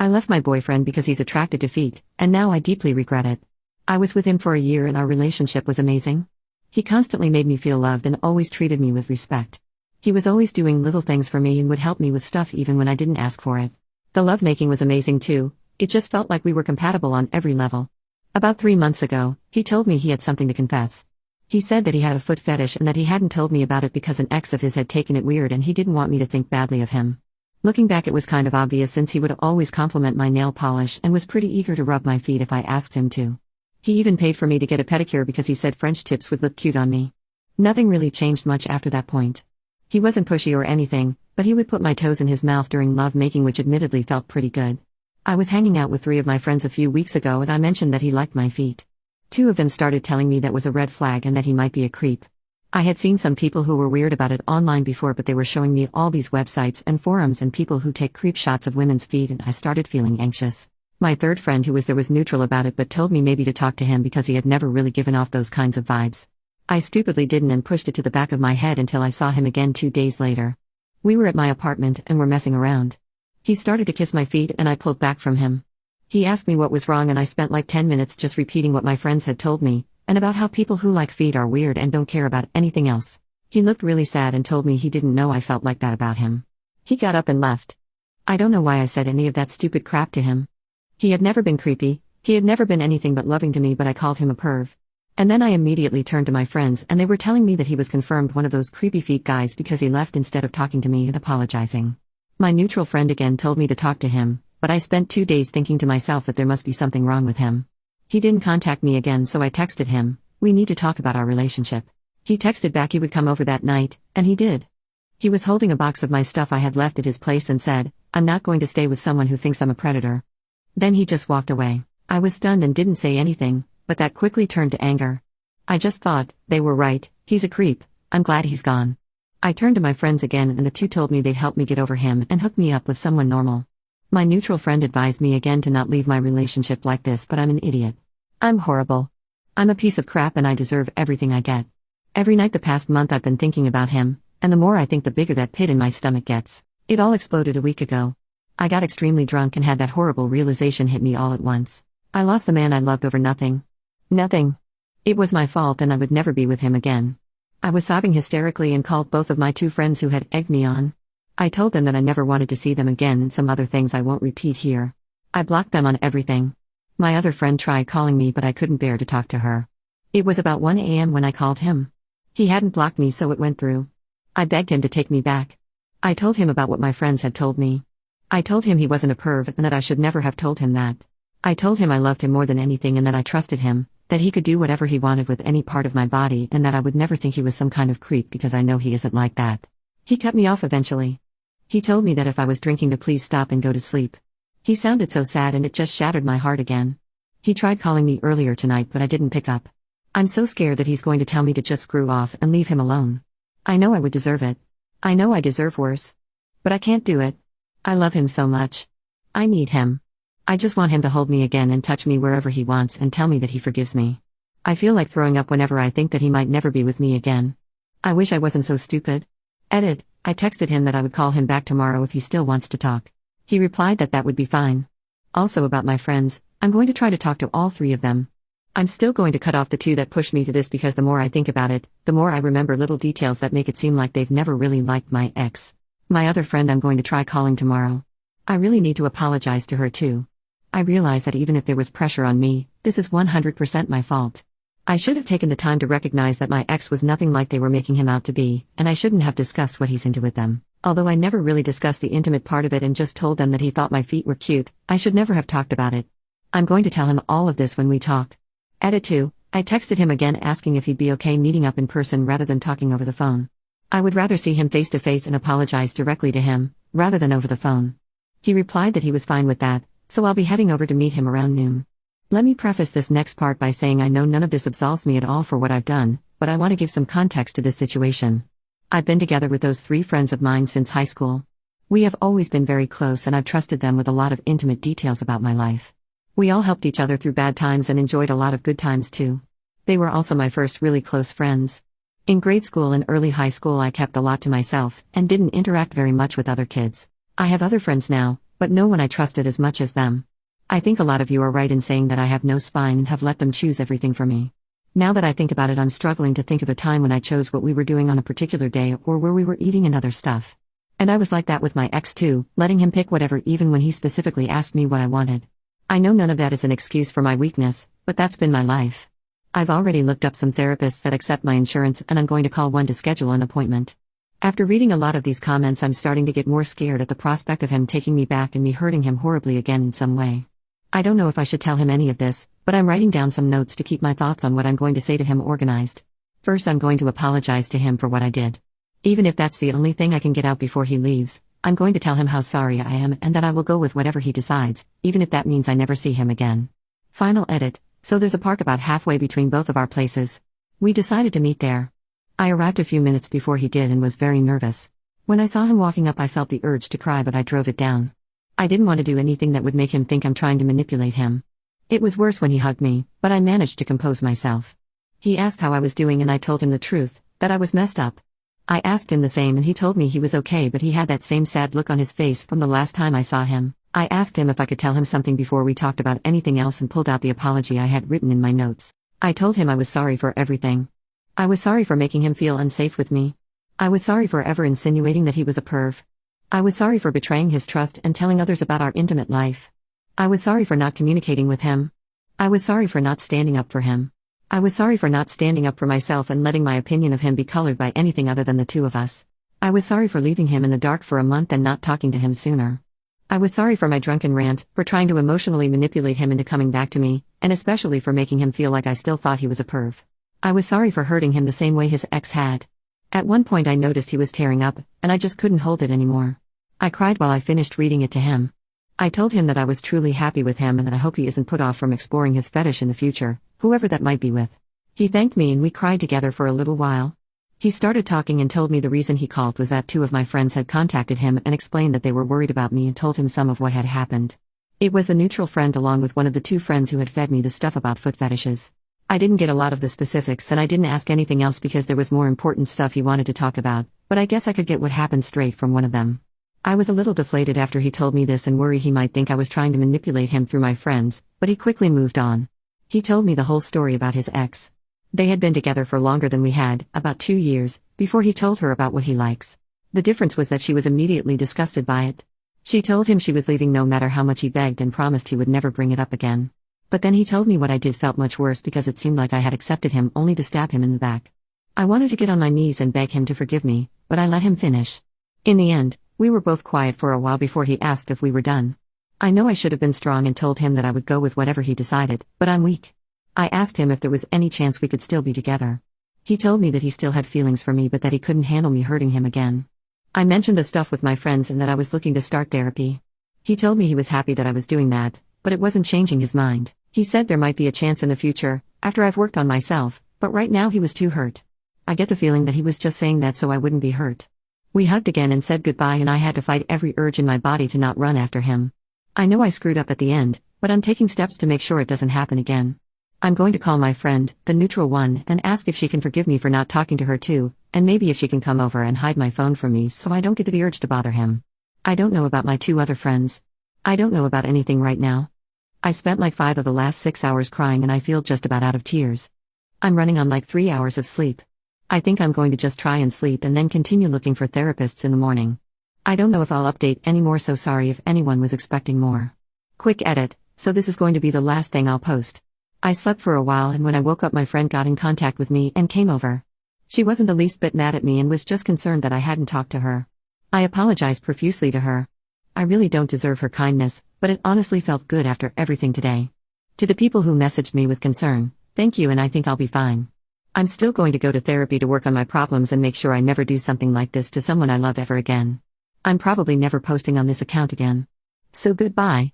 I left my boyfriend because he's attracted to feet, and now I deeply regret it. I was with him for a year and our relationship was amazing. He constantly made me feel loved and always treated me with respect. He was always doing little things for me and would help me with stuff even when I didn't ask for it. The lovemaking was amazing too, it just felt like we were compatible on every level. About 3 months ago, he told me he had something to confess. He said that he had a foot fetish and that he hadn't told me about it because an ex of his had taken it weird and he didn't want me to think badly of him. Looking back, it was kind of obvious since he would always compliment my nail polish and was pretty eager to rub my feet if I asked him to. He even paid for me to get a pedicure because he said French tips would look cute on me. Nothing really changed much after that point. He wasn't pushy or anything, but he would put my toes in his mouth during love-making, which admittedly felt pretty good. I was hanging out with 3 of my friends a few weeks ago and I mentioned that he liked my feet. 2 of them started telling me that was a red flag and that he might be a creep. I had seen some people who were weird about it online before, but they were showing me all these websites and forums and people who take creep shots of women's feet, and I started feeling anxious. My third friend who was there was neutral about it but told me maybe to talk to him because he had never really given off those kinds of vibes. I stupidly didn't and pushed it to the back of my head until I saw him again 2 days later. We were at my apartment and were messing around. He started to kiss my feet and I pulled back from him. He asked me what was wrong and I spent like 10 minutes just repeating what my friends had told me, and about how people who like feet are weird and don't care about anything else. He looked really sad and told me he didn't know I felt like that about him. He got up and left. I don't know why I said any of that stupid crap to him. He had never been creepy, he had never been anything but loving to me, but I called him a perv. And then I immediately turned to my friends and they were telling me that he was confirmed one of those creepy feet guys because he left instead of talking to me and apologizing. My neutral friend again told me to talk to him, but I spent 2 days thinking to myself that there must be something wrong with him. He didn't contact me again, so I texted him, "We need to talk about our relationship." He texted back he would come over that night, and he did. He was holding a box of my stuff I had left at his place and said, "I'm not going to stay with someone who thinks I'm a predator." Then he just walked away. I was stunned and didn't say anything, but that quickly turned to anger. I just thought, they were right, he's a creep, I'm glad he's gone. I turned to my friends again and the 2 told me they'd help me get over him and hook me up with someone normal. My neutral friend advised me again to not leave my relationship like this, but I'm an idiot. I'm horrible. I'm a piece of crap and I deserve everything I get. Every night the past month I've been thinking about him, and the more I think the bigger that pit in my stomach gets. It all exploded a week ago. I got extremely drunk and had that horrible realization hit me all at once. I lost the man I loved over nothing. Nothing. It was my fault and I would never be with him again. I was sobbing hysterically and called both of my 2 friends who had egged me on. I told them that I never wanted to see them again and some other things I won't repeat here. I blocked them on everything. My other friend tried calling me but I couldn't bear to talk to her. It was about 1 a.m. when I called him. He hadn't blocked me so it went through. I begged him to take me back. I told him about what my friends had told me. I told him he wasn't a perv and that I should never have told him that. I told him I loved him more than anything and that I trusted him, that he could do whatever he wanted with any part of my body and that I would never think he was some kind of creep because I know he isn't like that. He cut me off eventually. He told me that if I was drinking to please stop and go to sleep. He sounded so sad and it just shattered my heart again. He tried calling me earlier tonight but I didn't pick up. I'm so scared that he's going to tell me to just screw off and leave him alone. I know I would deserve it. I know I deserve worse. But I can't do it. I love him so much. I need him. I just want him to hold me again and touch me wherever he wants and tell me that he forgives me. I feel like throwing up whenever I think that he might never be with me again. I wish I wasn't so stupid. Edit, I texted him that I would call him back tomorrow if he still wants to talk. He replied that that would be fine. Also about my friends, I'm going to try to talk to all 3 of them. I'm still going to cut off the 2 that pushed me to this because the more I think about it, the more I remember little details that make it seem like they've never really liked my ex. My other friend I'm going to try calling tomorrow. I really need to apologize to her too. I realize that even if there was pressure on me, this is 100% my fault. I should have taken the time to recognize that my ex was nothing like they were making him out to be, and I shouldn't have discussed what he's into with them. Although I never really discussed the intimate part of it and just told them that he thought my feet were cute, I should never have talked about it. I'm going to tell him all of this when we talk. Edit 2, I texted him again asking if he'd be okay meeting up in person rather than talking over the phone. I would rather see him face to face and apologize directly to him, rather than over the phone. He replied that he was fine with that, so I'll be heading over to meet him around noon. Let me preface this next part by saying I know none of this absolves me at all for what I've done, but I want to give some context to this situation. I've been together with those 3 friends of mine since high school. We have always been very close and I've trusted them with a lot of intimate details about my life. We all helped each other through bad times and enjoyed a lot of good times too. They were also my first really close friends. In grade school and early high school I kept a lot to myself and didn't interact very much with other kids. I have other friends now, But no one I trusted as much as them. I think a lot of you are right in saying that I have no spine and have let them choose everything for me. Now that I think about it, I'm struggling to think of a time when I chose what we were doing on a particular day or where we were eating and other stuff. And I was like that with my ex too, letting him pick whatever even when he specifically asked me what I wanted. I know none of that is an excuse for my weakness, but that's been my life. I've already looked up some therapists that accept my insurance and I'm going to call one to schedule an appointment. After reading a lot of these comments, I'm starting to get more scared at the prospect of him taking me back and me hurting him horribly again in some way. I don't know if I should tell him any of this, but I'm writing down some notes to keep my thoughts on what I'm going to say to him organized. First, I'm going to apologize to him for what I did. Even if that's the only thing I can get out before he leaves, I'm going to tell him how sorry I am and that I will go with whatever he decides, even if that means I never see him again. Final edit. So there's a park about halfway between both of our places. We decided to meet there. I arrived a few minutes before he did and was very nervous. When I saw him walking up, I felt the urge to cry, but I drove it down. I didn't want to do anything that would make him think I'm trying to manipulate him. It was worse when he hugged me, but I managed to compose myself. He asked how I was doing and I told him the truth, that I was messed up. I asked him the same and he told me he was okay, but he had that same sad look on his face from the last time I saw him. I asked him if I could tell him something before we talked about anything else and pulled out the apology I had written in my notes. I told him I was sorry for everything. I was sorry for making him feel unsafe with me. I was sorry for ever insinuating that he was a perv. I was sorry for betraying his trust and telling others about our intimate life. I was sorry for not communicating with him. I was sorry for not standing up for him. I was sorry for not standing up for myself and letting my opinion of him be colored by anything other than the two of us. I was sorry for leaving him in the dark for a month and not talking to him sooner. I was sorry for my drunken rant, for trying to emotionally manipulate him into coming back to me, and especially for making him feel like I still thought he was a perv. I was sorry for hurting him the same way his ex had. At one point I noticed he was tearing up, and I just couldn't hold it anymore. I cried while I finished reading it to him. I told him that I was truly happy with him and that I hope he isn't put off from exploring his fetish in the future, whoever that might be with. He thanked me and we cried together for a little while. He started talking and told me the reason he called was that two of my friends had contacted him and explained that they were worried about me and told him some of what had happened. It was the neutral friend along with one of the two friends who had fed me the stuff about foot fetishes. I didn't get a lot of the specifics and I didn't ask anything else because there was more important stuff he wanted to talk about, but I guess I could get what happened straight from one of them. I was a little deflated after he told me this and worried he might think I was trying to manipulate him through my friends, but he quickly moved on. He told me the whole story about his ex. They had been together for longer than we had, about 2 years, before he told her about what he likes. The difference was that she was immediately disgusted by it. She told him she was leaving no matter how much he begged and promised he would never bring it up again. But then he told me what I did felt much worse because it seemed like I had accepted him only to stab him in the back. I wanted to get on my knees and beg him to forgive me, but I let him finish. In the end, we were both quiet for a while before he asked if we were done. I know I should have been strong and told him that I would go with whatever he decided, but I'm weak. I asked him if there was any chance we could still be together. He told me that he still had feelings for me but that he couldn't handle me hurting him again. I mentioned the stuff with my friends and that I was looking to start therapy. He told me he was happy that I was doing that, but it wasn't changing his mind. He said there might be a chance in the future, after I've worked on myself, but right now he was too hurt. I get the feeling that he was just saying that so I wouldn't be hurt. We hugged again and said goodbye and I had to fight every urge in my body to not run after him. I know I screwed up at the end, but I'm taking steps to make sure it doesn't happen again. I'm going to call my friend, the neutral one, and ask if she can forgive me for not talking to her too, and maybe if she can come over and hide my phone from me so I don't get the urge to bother him. I don't know about my 2 other friends. I don't know about anything right now. I spent like 5 of the last 6 hours crying and I feel just about out of tears. I'm running on like 3 hours of sleep. I think I'm going to just try and sleep and then continue looking for therapists in the morning. I don't know if I'll update anymore, so sorry if anyone was expecting more. Quick edit, so this is going to be the last thing I'll post. I slept for a while and when I woke up my friend got in contact with me and came over. She wasn't the least bit mad at me and was just concerned that I hadn't talked to her. I apologized profusely to her. I really don't deserve her kindness, but it honestly felt good after everything today. To the people who messaged me with concern, thank you and I think I'll be fine. I'm still going to go to therapy to work on my problems and make sure I never do something like this to someone I love ever again. I'm probably never posting on this account again. So goodbye.